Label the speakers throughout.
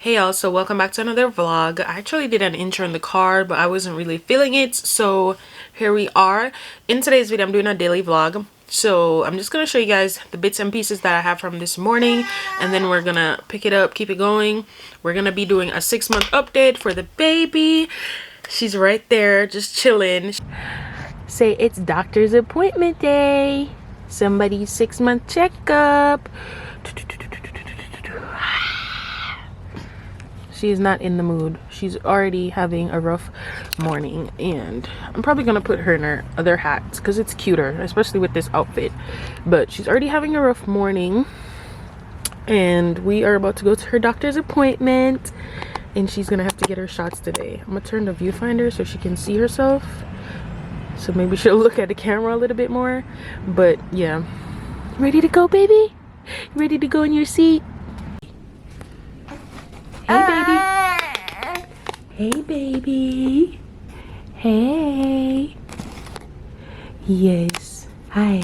Speaker 1: Hey y'all, so welcome back to another vlog. I actually did an intro in the car, but I wasn't really feeling it, so here we are. In today's video, I'm doing a daily vlog. So I'm just gonna show you guys the bits and pieces that I have from this morning, and then we're gonna pick it up, keep it going. We're gonna be doing a 6-month update for the baby. She's right there, just chilling. Say it's doctor's appointment day. Somebody's 6-month checkup. She's not in the mood. She's already having a rough morning, and I'm probably gonna put her in her other hats because it's cuter, especially with this outfit. But she's already having a rough morning, and we are about to go to her doctor's appointment, and she's gonna have to get her shots today. I'm gonna turn the viewfinder so she can see herself, so maybe she'll look at the camera a little bit more. But yeah, ready to go, baby? Ready to go in your seat? Hey, baby. Hey, baby. Hey. Yes. Hi.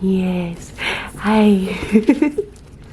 Speaker 1: Yes. Hi.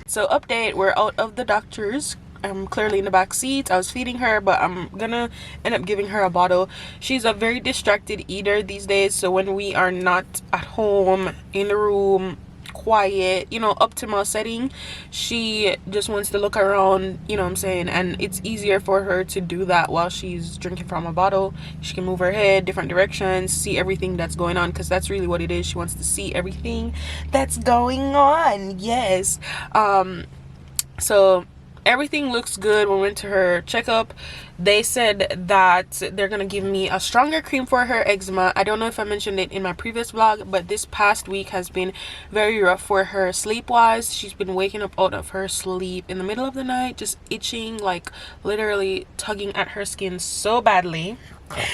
Speaker 1: So update, we're out of the doctor's. I'm clearly in the back seat. I was feeding her, but I'm gonna end up giving her a bottle. She's a very distracted eater these days, so when we are not at home, in the room, quiet, you know, optimal setting, she just wants to look around, you know what I'm saying, and it's easier for her to do that while she's drinking from a bottle. She can move her head different directions, see everything that's going on, because that's really what it is. She wants to see everything that's going on. Yes. So everything looks good. We went to her checkup. They said that they're gonna give me a stronger cream for her eczema. I don't know if I mentioned it in my previous vlog, but this past week has been very rough for her sleep wise. She's been waking up out of her sleep in the middle of the night, just itching, like literally tugging at her skin so badly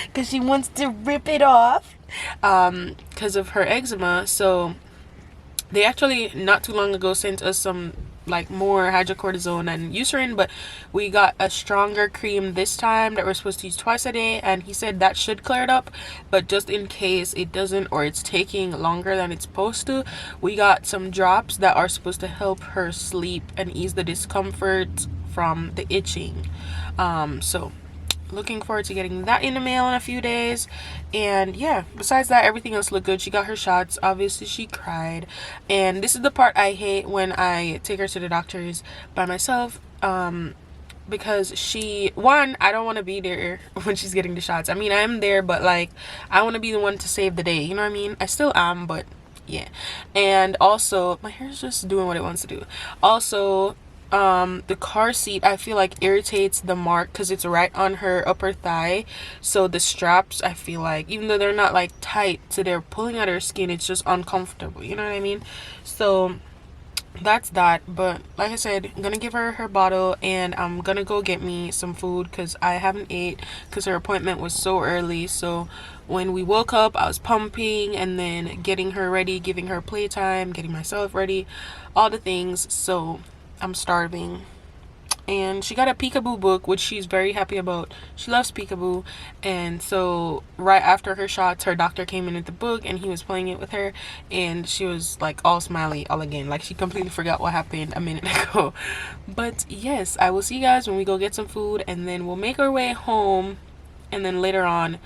Speaker 1: because she wants to rip it off because of her eczema. So they actually not too long ago sent us some like more hydrocortisone and Eucerin, but we got a stronger cream this time that we're supposed to use twice a day, and he said that should clear it up. But just in case it doesn't, or it's taking longer than it's supposed to, we got some drops that are supposed to help her sleep and ease the discomfort from the itching. So looking forward to getting that in the mail in a few days. And yeah, besides that, everything else looked good. She got her shots. Obviously she cried, and this is the part I hate when I take her to the doctors by myself, because I don't want to be there when she's getting the shots. I mean, I am there, but like I want to be the one to save the day, you know what I mean? I still am, but yeah. And also my hair's just doing what it wants to do. Also, the car seat, I feel like, irritates the mark because it's right on her upper thigh. So the straps, I feel like, even though they're not like tight, so they're pulling at her skin, it's just uncomfortable, you know what I mean? So that's that. But like I said, I'm gonna give her her bottle, and I'm gonna go get me some food because I haven't ate because her appointment was so early. So when we woke up, I was pumping and then getting her ready, giving her playtime, getting myself ready, all the things. So I'm starving. And she got a peekaboo book, which she's very happy about. She loves peekaboo. And so right after her shots, her doctor came in with the book and he was playing it with her, and she was like all smiley all again, like she completely forgot what happened a minute ago. But yes, I will see you guys when we go get some food, and then we'll make our way home, and then later on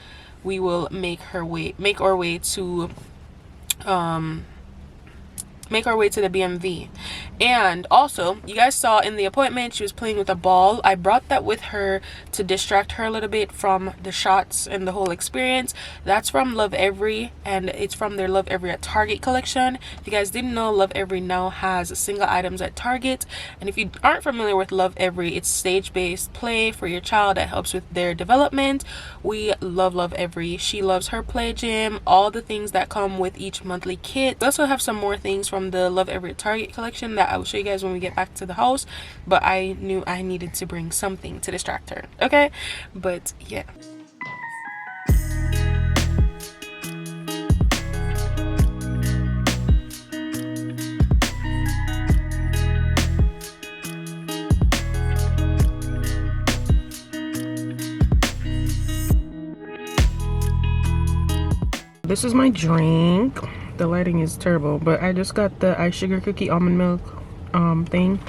Speaker 1: we will make our way to the BMV. And also, you guys saw in the appointment she was playing with a ball. I brought that with her to distract her a little bit from the shots and the whole experience. That's from Lovevery, and it's from their Lovevery at Target collection. If you guys didn't know, Lovevery now has single items at Target. And if you aren't familiar with Lovevery, it's stage-based play for your child that helps with their development. We love Lovevery. She loves her play gym, all the things that come with each monthly kit. We also have some more things from the Lovevery at Target collection that I will show you guys when we get back to the house, but I knew I needed to bring something to distract her, okay? But yeah. This is my drink. The lighting is terrible, but I just got the ice sugar cookie almond milk thing.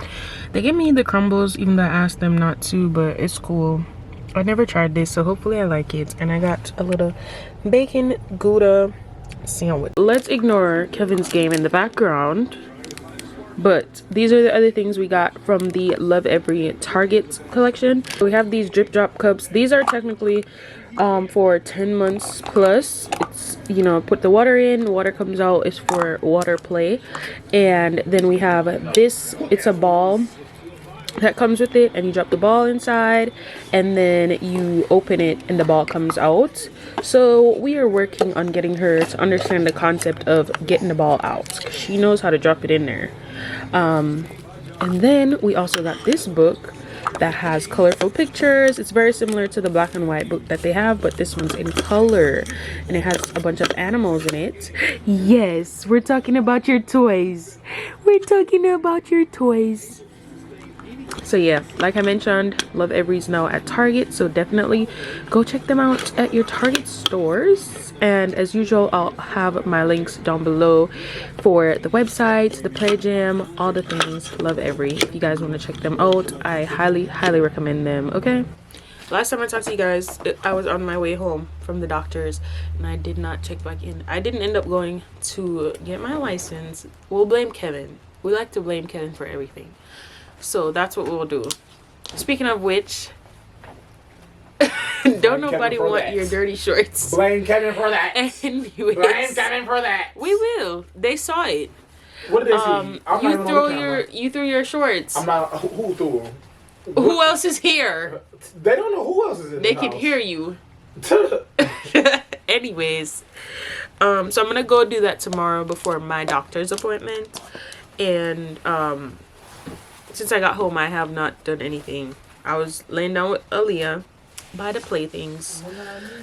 Speaker 1: They give me the crumbles even though I asked them not to, but it's cool. I never tried this, so hopefully I like it. And I got a little bacon Gouda sandwich. Let's ignore Kevin's game in the background, but these are the other things we got from the lovevery Target collection. We have these drip drop cups. These are technically for 10 months plus. It's, you know, put the water in, water comes out. It's for water play. And then we have this. It's a ball that comes with it, and you drop the ball inside and then you open it and the ball comes out. So we are working on getting her to understand the concept of getting the ball out. She knows how to drop it in there. And then we also got this book that has colorful pictures. It's very similar to the black and white book that they have, but this one's in color and it has a bunch of animals in it. Yes, we're talking about your toys. We're talking about your toys. So yeah, like I mentioned, lovevery's now at Target, so definitely go check them out at your Target stores. And as usual, I'll have my links down below for the website, the play gym, all the things lovevery. If you guys want to check them out, I highly recommend them. Okay, last time I talked to you guys, I was on my way home from the doctors and I did not check back in. I didn't end up going to get my license. We'll blame Kevin. We like to blame Kevin for everything. So that's what we'll do. Speaking of which, don't nobody want your dirty shorts.
Speaker 2: Blame Kevin for that.
Speaker 1: Anyways,
Speaker 2: blame Kevin for that.
Speaker 1: We will. They saw it.
Speaker 2: What did they see?
Speaker 1: You threw your shorts.
Speaker 2: I'm not. Who threw them?
Speaker 1: Who else is here?
Speaker 2: They don't know who else is in.
Speaker 1: They can hear you. Anyways, so I'm gonna go do that tomorrow before my doctor's appointment, and since I got home, I have not done anything. I was laying down with Aaliyah by the playthings.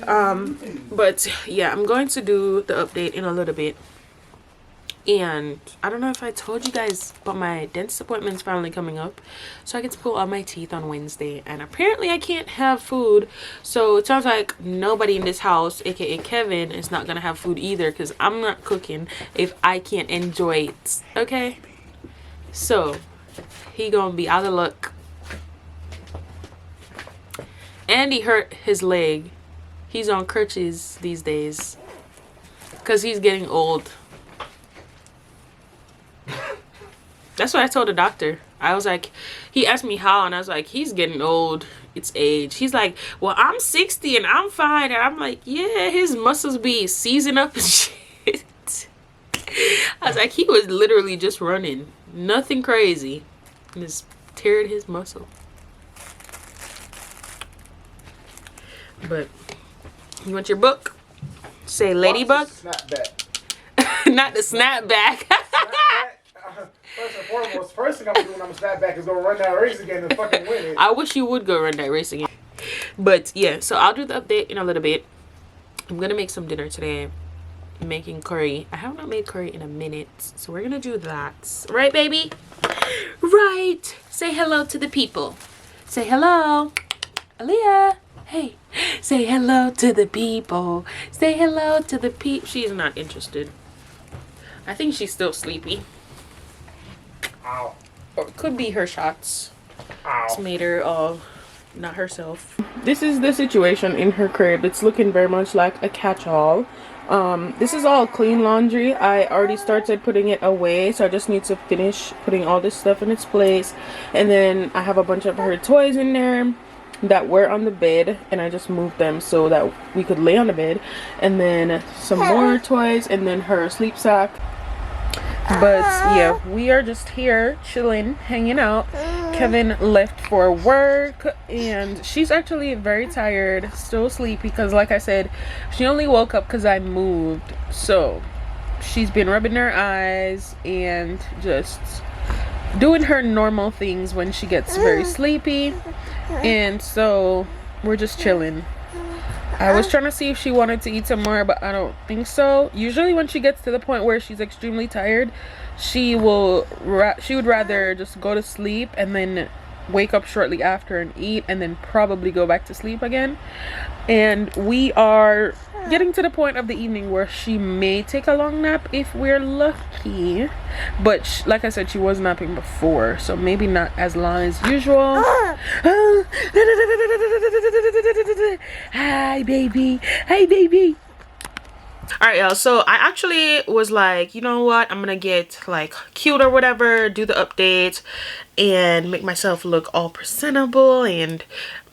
Speaker 1: But yeah, I'm going to do the update in a little bit. And I don't know if I told you guys, but my dentist appointment's finally coming up. So I get to pull all my teeth on Wednesday. And apparently I can't have food. So it sounds like nobody in this house, aka Kevin, is not going to have food either. Because I'm not cooking if I can't enjoy it. Okay? So he gonna be out of luck. And he hurt his leg. He's on crutches these days because he's getting old. That's what I told the doctor. I was like, he asked me how, and I was like, he's getting old. It's age. He's like, well, I'm 60 and I'm fine. And I'm like, yeah, his muscles be seizing up and shit. I was like, he was literally just running. Nothing crazy. And just teared his muscle. But you want your book? Say Ladybug.
Speaker 2: Snapback.
Speaker 1: Not the snapback.
Speaker 2: First and foremost, first thing I'm gonna do when I'm a snapback is go run that race again and fucking win it.
Speaker 1: I wish you would go run that race again. But yeah, so I'll do the update in a little bit. I'm gonna make some dinner today. I'm making curry. I have not made curry in a minute, so we're gonna do that. Right, baby? Right. Say hello to the people. Say hello. Aaliyah. Hey. Say hello to the people. Say hello to the peep. She's not interested. I think she's still sleepy.
Speaker 2: Ow.
Speaker 1: Or it could be her shots.
Speaker 2: Ow.
Speaker 1: It's made her not herself. This is the situation in her crib. It's looking very much like a catch-all. This is all clean laundry. I already started putting it away, so I just need to finish putting all this stuff in its place. And then I have a bunch of her toys in there that were on the bed, and I just moved them so that we could lay on the bed. And then some more toys, and then her sleep sack. But yeah, we are just here chilling, hanging out. Kevin left for work and she's actually very tired, still sleepy, because like I said, she only woke up because I moved. So she's been rubbing her eyes and just doing her normal things when she gets very sleepy. And so we're just chilling. I was trying to see if she wanted to eat some more, but I don't think so. Usually when she gets to the point where she's extremely tired, she would rather just go to sleep and then wake up shortly after and eat and then probably go back to sleep again. And we are getting to the point of the evening where she may take a long nap if we're lucky, but like I said, she was napping before, so maybe not as long as usual. Hi baby, hi baby. All right, y'all, so I actually was like, you know what, I'm gonna get like cute or whatever, do the update and make myself look all presentable, and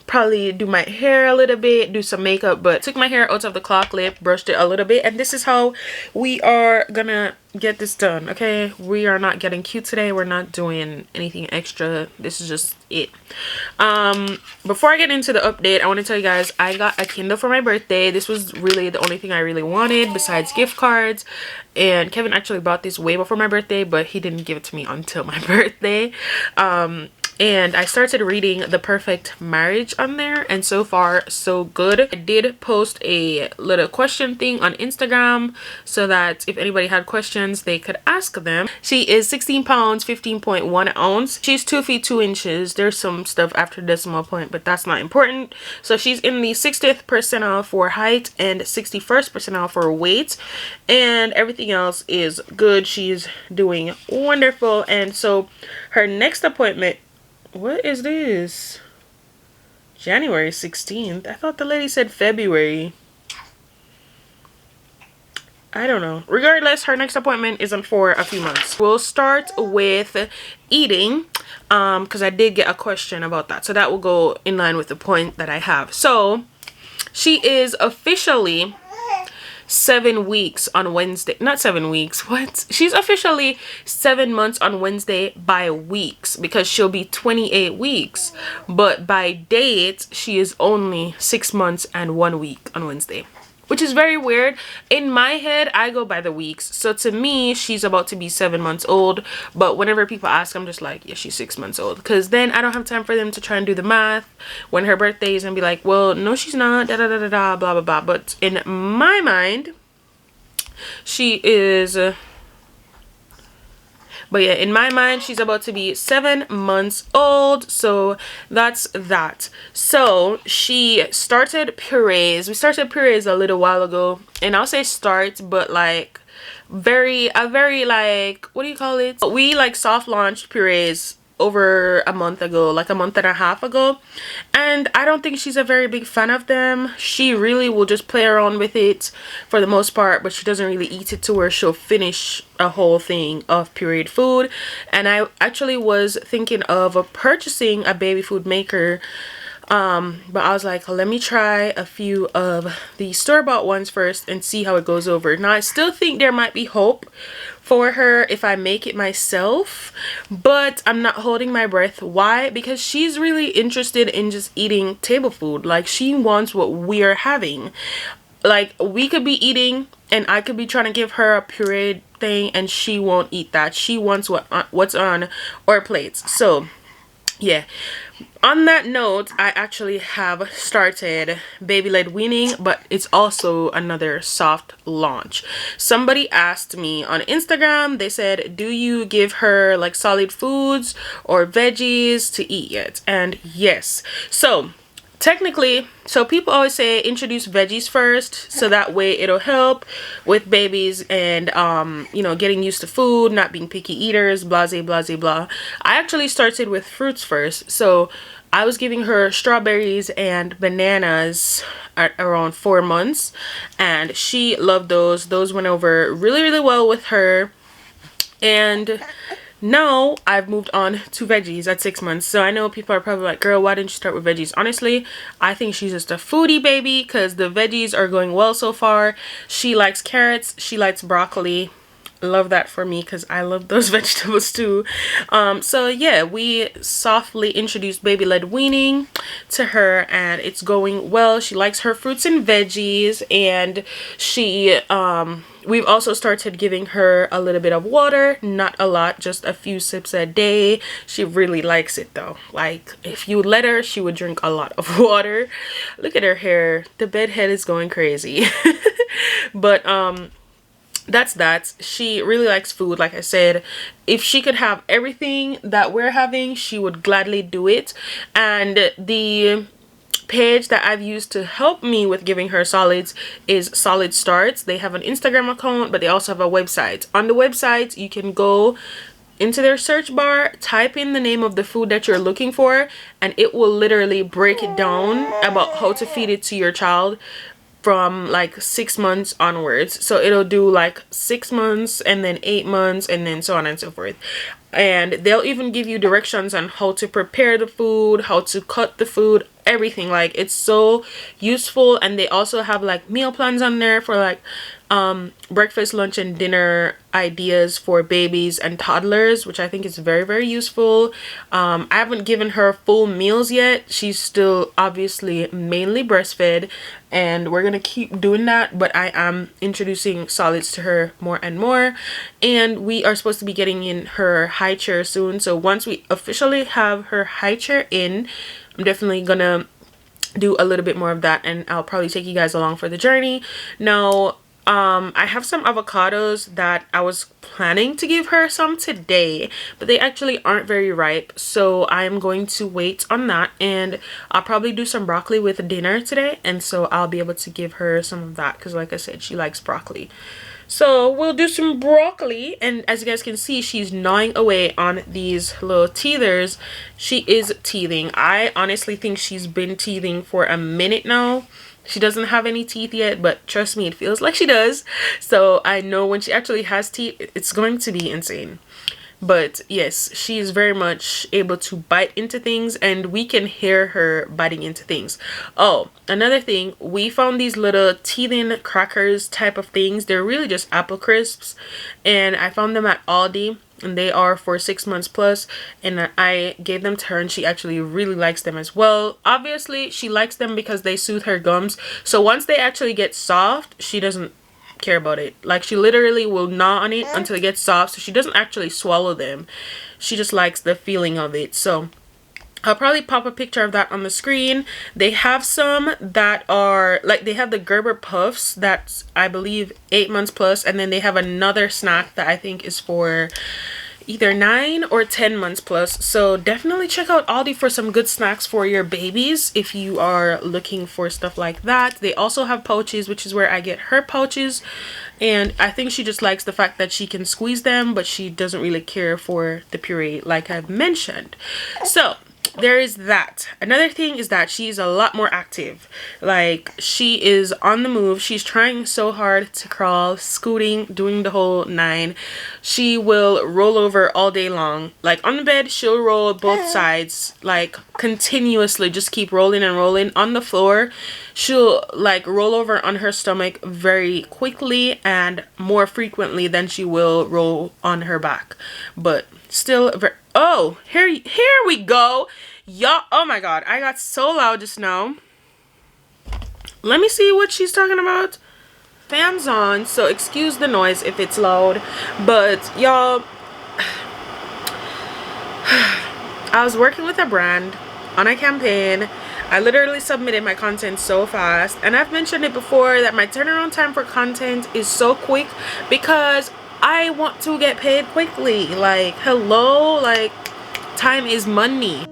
Speaker 1: probably do my hair a little bit, do some makeup, but took my hair out of the claw clip, brushed it a little bit, and this is how we are gonna get this done. Okay, we are not getting cute today, we're not doing anything extra, this is just it. Before I get into the update, I want to tell you guys I got a Kindle for my birthday. This was really the only thing I really wanted besides gift cards, and Kevin actually bought this way before my birthday, but he didn't give it to me until my birthday. And I started reading The Perfect Marriage on there, and so far so good. I did post a little question thing on Instagram so that if anybody had questions they could ask them. She is 16 pounds 15.1 ounce. She's 2 feet 2 inches. There's some stuff after decimal point, but that's not important. So she's in the 60th percentile for height and 61st percentile for weight, and everything else is good. She's doing wonderful. And so her next appointment, what is this? January 16th. I thought the lady said February. I don't know. Regardless, her next appointment isn't for a few months. We'll start with eating, because I did get a question about that. So that will go in line with the point that I have. So she is officially 7 weeks on Wednesday. Not 7 weeks, what? She's officially 7 months on Wednesday by weeks, because she'll be 28 weeks, but by date she is only 6 months and 1 week on Wednesday, which is very weird. In my head I go by the weeks, so to me she's about to be 7 months old, but whenever people ask I'm just like, yeah, she's 6 months old, because then I don't have time for them to try and do the math when her birthday is and be like, well, no, she's not, da da da da da, blah blah blah. But in my mind she is but yeah, in my mind she's about to be 7 months old. So that's that. So she started purees. We started purees a little while ago, and I'll say start, but like very like, what do you call it, we like soft launched purees over a month ago, like a month and a half ago, and I don't think she's a very big fan of them. She really will just play around with it for the most part, but she doesn't really eat it to where she'll finish a whole thing of pureed food. And I actually was thinking of purchasing a baby food maker, but I was like, let me try a few of the store-bought ones first and see how it goes over. Now I still think there might be hope for her if I make it myself, but I'm not holding my breath. Why? Because she's really interested in just eating table food. Like, she wants what we're having. Like, we could be eating and I could be trying to give her a pureed thing and she won't eat that. She wants what's on our plates. So yeah, on that note, I actually have started baby-led weaning, but it's also another soft launch. Somebody asked me on Instagram, they said, do you give her like solid foods or veggies to eat yet? And yes. So technically, so people always say introduce veggies first, so that way it'll help with babies and you know, getting used to food, not being picky eaters, blah blah blah. I actually started with fruits first. So I was giving her strawberries and bananas at around 4 months, and she loved those. Those went over really well with her. And now I've moved on to veggies at 6 months. So I know people are probably like, girl, why didn't you start with veggies? Honestly, I think she's just a foodie baby, because the veggies are going well so far. She likes carrots, she likes broccoli. Love that for me, because I love those vegetables too. So yeah, we softly introduced baby-led weaning to her, and it's going well. She likes her fruits and veggies, and she we've also started giving her a little bit of water, not a lot, just a few sips a day. She really likes it though. Like, if you let her, she would drink a lot of water. Look at her hair, the bed head is going crazy. But that's that. She really likes food. Like I said, if she could have everything that we're having, she would gladly do it. And the page that I've used to help me with giving her solids is Solid Starts. They have an Instagram account, but they also have a website. On the website, you can go into their search bar, type in the name of the food that you're looking for, and it will literally break it down about how to feed it to your child from like 6 months onwards. So it'll do like 6 months and then 8 months and then so on and so forth. And they'll even give you directions on how to prepare the food, how to cut the food, everything. Like, it's so useful. And they also have like meal plans on there for like breakfast, lunch, and dinner ideas for babies and toddlers, which I think is very, very useful. I haven't given her full meals yet. She's still obviously mainly breastfed, and we're gonna keep doing that, but I am introducing solids to her more and more. And we are supposed to be getting in her high chair soon, so once we officially have her high chair in, I'm definitely gonna do a little bit more of that, and I'll probably take you guys along for the journey. Now, I have some avocados that I was planning to give her some today, but they actually aren't very ripe, so I'm going to wait on that. And I'll probably do some broccoli with dinner today, and so I'll be able to give her some of that because, like I said, she likes broccoli. So we'll do some broccoli, and as you guys can see, she's gnawing away on these little teethers. She is teething. I honestly think she's been teething for a minute now. She doesn't have any teeth yet, but trust me, it feels like she does. So I know when she actually has teeth, it's going to be insane. But yes, she is very much able to bite into things, and we can hear her biting into things. Oh, another thing, we found these little teething crackers type of things. They're really just apple crisps, and I found them at Aldi, and they are for 6 months plus, and I gave them to her, and she actually really likes them as well. Obviously, she likes them because they soothe her gums. So once they actually get soft, she doesn't care about it. Like, she literally will gnaw on it until it gets soft, so she doesn't actually swallow them. She just likes the feeling of it. So I'll probably pop a picture of that on the screen. They have some that are like, they have the Gerber Puffs that's, I believe, 8 months plus, and then they have another snack that I think is for either 9 or 10 months plus. So definitely check out Aldi for some good snacks for your babies if you are looking for stuff like that. They also have pouches, which is where I get her pouches, and I think she just likes the fact that she can squeeze them, but she doesn't really care for the puree like I've mentioned. So there is that. Another thing is that she's a lot more active. Like, she is on the move. She's trying so hard to crawl, scooting, doing the whole 9. She will roll over all day long. Like, on the bed, she'll roll both sides, like, continuously, just keep rolling and rolling. On the floor, she'll like roll over on her stomach very quickly and more frequently than she will roll on her back. But still very, oh, here we go, y'all. Oh my god, I got so loud just now. Let me see what she's talking about. Fans on, so excuse the noise if it's loud. But y'all, I was working with a brand on a campaign. I literally submitted my content so fast, and I've mentioned it before that my turnaround time for content is so quick because I want to get paid quickly. Like, hello, like, time is money.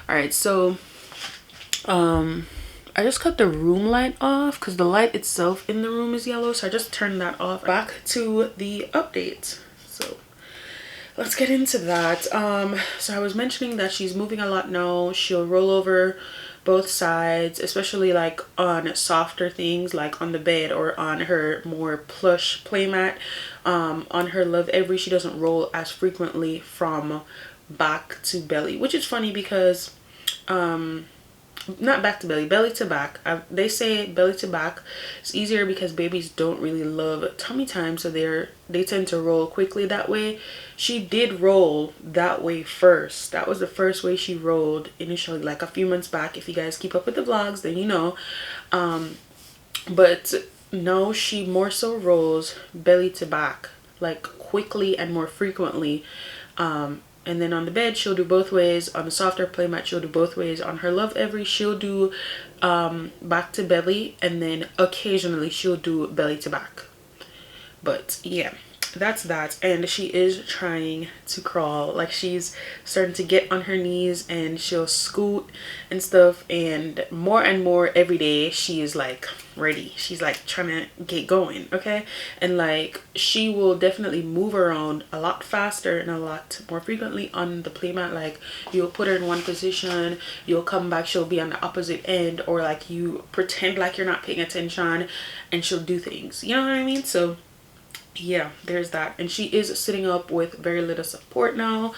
Speaker 1: All right, so I just cut the room light off because the light itself in the room is yellow, so I just turned that off. Back to the update. So let's get into that. So I was mentioning that she's moving a lot now. She'll roll over both sides, especially like on softer things like on the bed or on her more plush playmat. On her lovevery, she doesn't roll as frequently from back to belly, which is funny because not back to belly, belly to back. They say belly to back is easier because babies don't really love tummy time, so they tend to roll quickly that way. She did roll that way first. That was the first way she rolled initially, like a few months back. If you guys keep up with the vlogs, then you know. But no, she more so rolls belly to back, like quickly and more frequently. And then on the bed, she'll do both ways. On the softer playmat, she'll do both ways. On her lovevery, she'll do back to belly, and then occasionally she'll do belly to back. But yeah, that's that. And she is trying to crawl. Like, she's starting to get on her knees and she'll scoot and stuff. And more every day, she is like ready. She's like trying to get going, okay? And like, she will definitely move around a lot faster and a lot more frequently on the playmat. Like, you'll put her in one position, you'll come back, she'll be on the opposite end, or like you pretend like you're not paying attention and she'll do things, you know what I mean? So yeah, there's that. And she is sitting up with very little support now.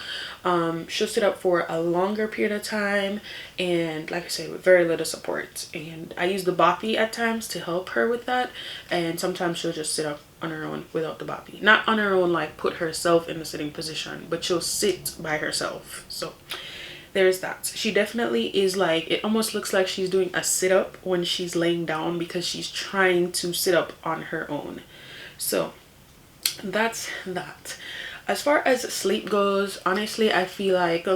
Speaker 1: She'll sit up for a longer period of time, and like I said, with very little support. And I use the boppy at times to help her with that, and sometimes she'll just sit up on her own without the boppy. Not on her own, like put herself in the sitting position, but she'll sit by herself. So there's that. She definitely is like, it almost looks like she's doing a sit-up when she's laying down because she's trying to sit up on her own. So that's that. As far as sleep goes, honestly, I feel like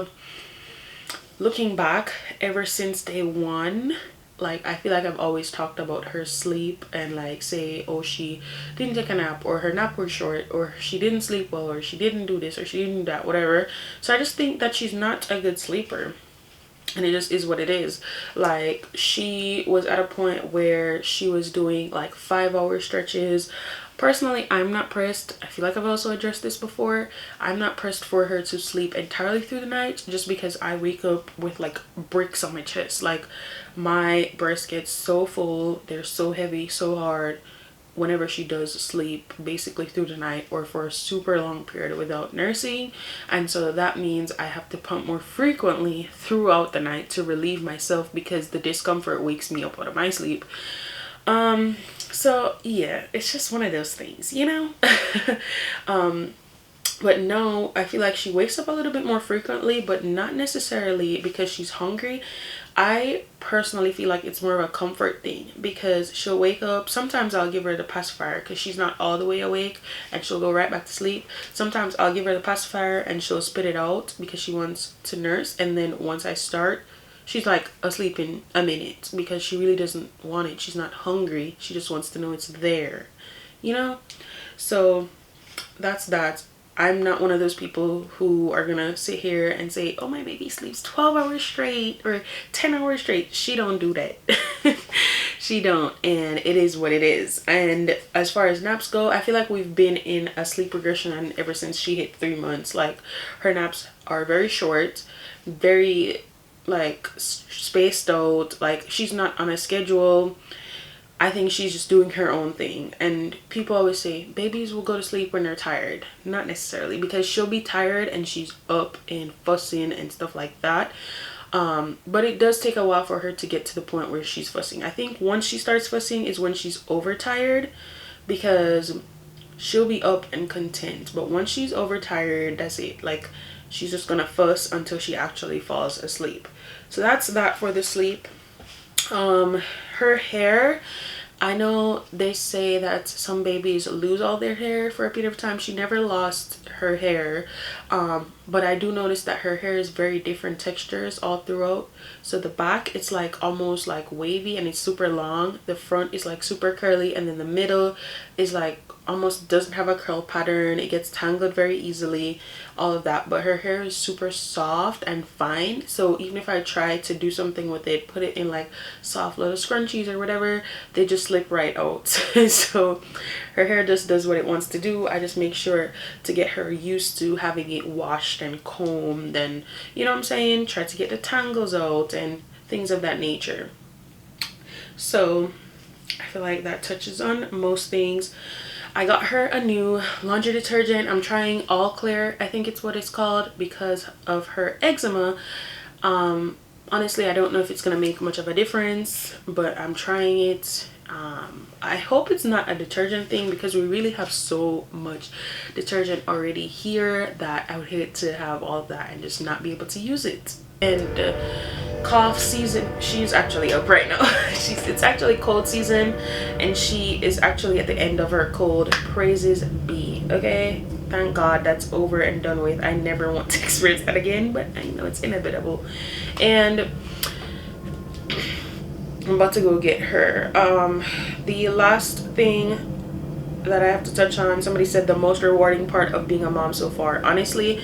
Speaker 1: looking back, ever since day one, like I feel like I've always talked about her sleep and like say, oh, she didn't take a nap, or her nap was short, or she didn't sleep well, or she didn't do this, or she didn't do that, whatever. So I just think that she's not a good sleeper. And it just is what it is. Like, she was at a point where she was doing like 5-hour stretches. Personally, I'm not pressed. I feel like I've also addressed this before. I'm not pressed for her to sleep entirely through the night, just because I wake up with like bricks on my chest. Like, my breast gets so full, they're so heavy, so hard whenever she does sleep, basically through the night or for a super long period without nursing. And so that means I have to pump more frequently throughout the night to relieve myself, because the discomfort wakes me up out of my sleep. So yeah, it's just one of those things, you know. But no, I feel like she wakes up a little bit more frequently, but not necessarily because she's hungry. I personally feel like it's more of a comfort thing, because she'll wake up. Sometimes I'll give her the pacifier because she's not all the way awake and she'll go right back to sleep. Sometimes I'll give her the pacifier and she'll spit it out because she wants to nurse. And then once I start, she's like asleep in a minute because she really doesn't want it. She's not hungry. She just wants to know it's there, you know? So that's that. I'm not one of those people who are gonna sit here and say, oh, my baby sleeps 12 hours straight or 10 hours straight. She don't do that. She don't, and it is what it is. And as far as naps go, I feel like we've been in a sleep regression ever since she hit 3 months. Like, her naps are very short, very like spaced out. Like, she's not on a schedule. I think she's just doing her own thing. And people always say babies will go to sleep when they're tired. Not necessarily, because she'll be tired and she's up and fussing and stuff like that. But it does take a while for her to get to the point where she's fussing. I think once she starts fussing is when she's overtired, because she'll be up and content. But once she's overtired, that's it. Like, she's just gonna fuss until she actually falls asleep. So that's that for the sleep. Her hair, I know they say that some babies lose all their hair for a period of time. She never lost her hair, but I do notice that her hair is very different textures all throughout. So the back, it's like almost like wavy and it's super long. The front is like super curly, and then the middle is like almost doesn't have a curl pattern. It gets tangled very easily, all of that. But her hair is super soft and fine, so even if I try to do something with it, put it in like soft little scrunchies or whatever, they just slip right out. So her hair just does what it wants to do. I just make sure to get her used to having it washed and combed, and you know what I'm saying, try to get the tangles out and things of that nature. So I feel like that touches on most things. I got her a new laundry detergent. I'm trying All Clear, I think it's what it's called, because of her eczema. Honestly, I don't know if it's gonna make much of a difference, but I'm trying it. I hope it's not a detergent thing, because we really have so much detergent already here that I would hate to have all of that and just not be able to use it. And cough season, she's actually up right now. It's actually cold season, and she is actually at the end of her cold. Praises be, okay? Thank God that's over and done with. I never want to experience that again, but I know it's inevitable. And I'm about to go get her. The last thing that I have to touch on, somebody said the most rewarding part of being a mom so far. Honestly,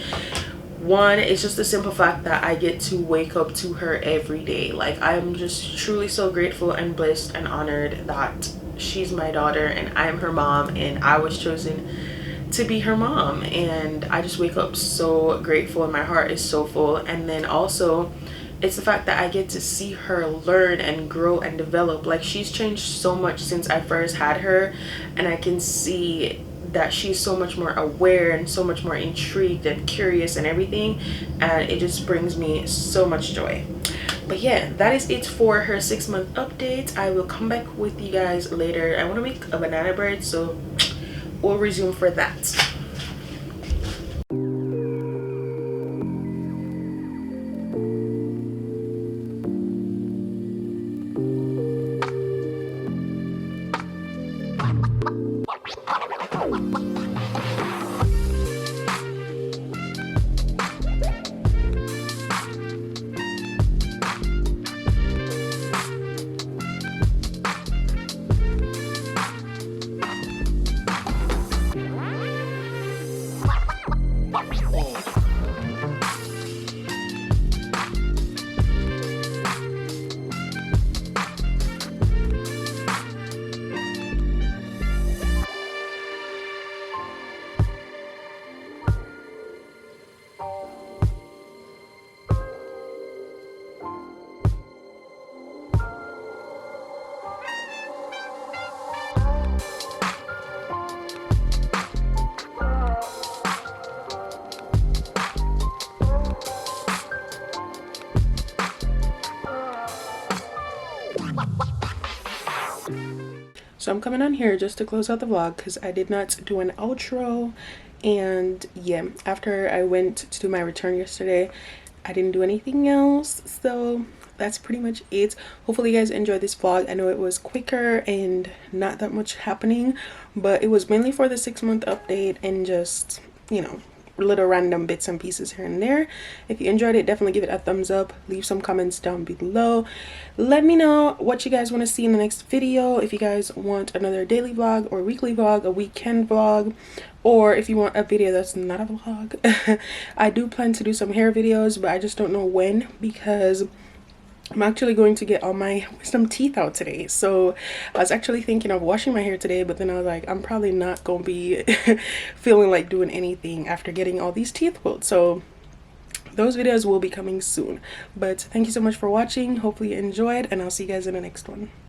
Speaker 1: one, it's just the simple fact that I get to wake up to her every day. Like, I'm just truly so grateful and blessed and honored that she's my daughter and I'm her mom, and I was chosen to be her mom. And I just wake up so grateful and my heart is so full. And then also, it's the fact that I get to see her learn and grow and develop. Like, she's changed so much since I first had her, and I can see that she's so much more aware and so much more intrigued and curious and everything, and it just brings me so much joy. But yeah, that is it for her 6-month update. I will come back with you guys later. I want to make a banana bread, so we'll resume for that. So I'm coming on here just to close out the vlog because I did not do an outro. And yeah, after I went to do my return yesterday, I didn't do anything else. So that's pretty much it. Hopefully you guys enjoyed this vlog. I know it was quicker and not that much happening, but it was mainly for the 6-month update and just, you know, little random bits and pieces here and there. If you enjoyed it, definitely give it a thumbs up. Leave some comments down below. Let me know what you guys want to see in the next video. If you guys want another daily vlog or weekly vlog, a weekend vlog, or if you want a video that's not a vlog. I do plan to do some hair videos, but I just don't know when, because I'm actually going to get all my wisdom teeth out today. So I was actually thinking of washing my hair today, but then I was like, I'm probably not gonna be feeling like doing anything after getting all these teeth pulled. So those videos will be coming soon. But thank you so much for watching. Hopefully you enjoyed, and I'll see you guys in the next one.